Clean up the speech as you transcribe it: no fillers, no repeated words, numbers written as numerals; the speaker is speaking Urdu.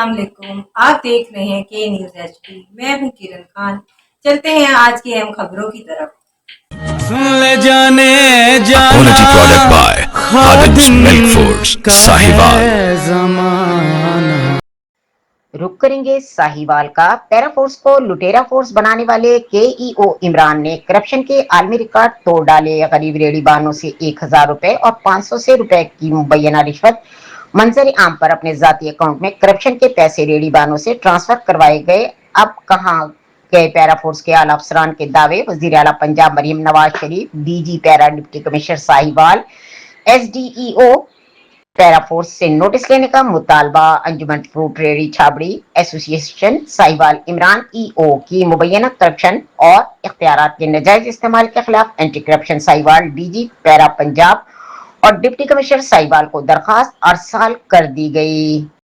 السلام علیکم، آپ دیکھ رہے ہیں کے نیوز ایچ ڈی۔ میں ہوں کرن خان۔ چلتے ہیں آج کی اہم خبروں کی طرف۔ لے جانے جانا Product by Khadim's Milk Foods, Sahiwal. رک کریں گے ساہیوال کا۔ پیرا فورس کو لٹیرا فورس بنانے والے کے ای او عمران نے کرپشن کے عالمی ریکارڈ توڑ ڈالے۔ غریب ریڑھی بانوں سے 1000 روپے اور 500 سے روپے کی مبینہ رشوت منظر عام پر اپنے ذاتی اکاؤنٹ میں کرپشن کے پیسے ریڑھی بانوں سے ٹرانسفر کروائے گئے۔ اب کہاں گئے پیرا فورس کے اعلی افسران کے دعوے؟ وزیر اعلیٰ Punjab Maryam Nawaz Sharif, D G PERA deputy commissioner Sahiwal, S D E O PERA force سے نوٹس لینے کا مطالبہ۔ انجمن فروٹ ریڑھی چھابڑی ایسوسی ایشن ساہیوال عمران ای او کی مبینہ کرپشن اور اختیارات کے ناجائز استعمال کے خلاف anti corruption Sahiwal D G PERA Punjab اور ڈپٹی کمشنر ساہیوال کو درخواست ارسال کر دی گئی۔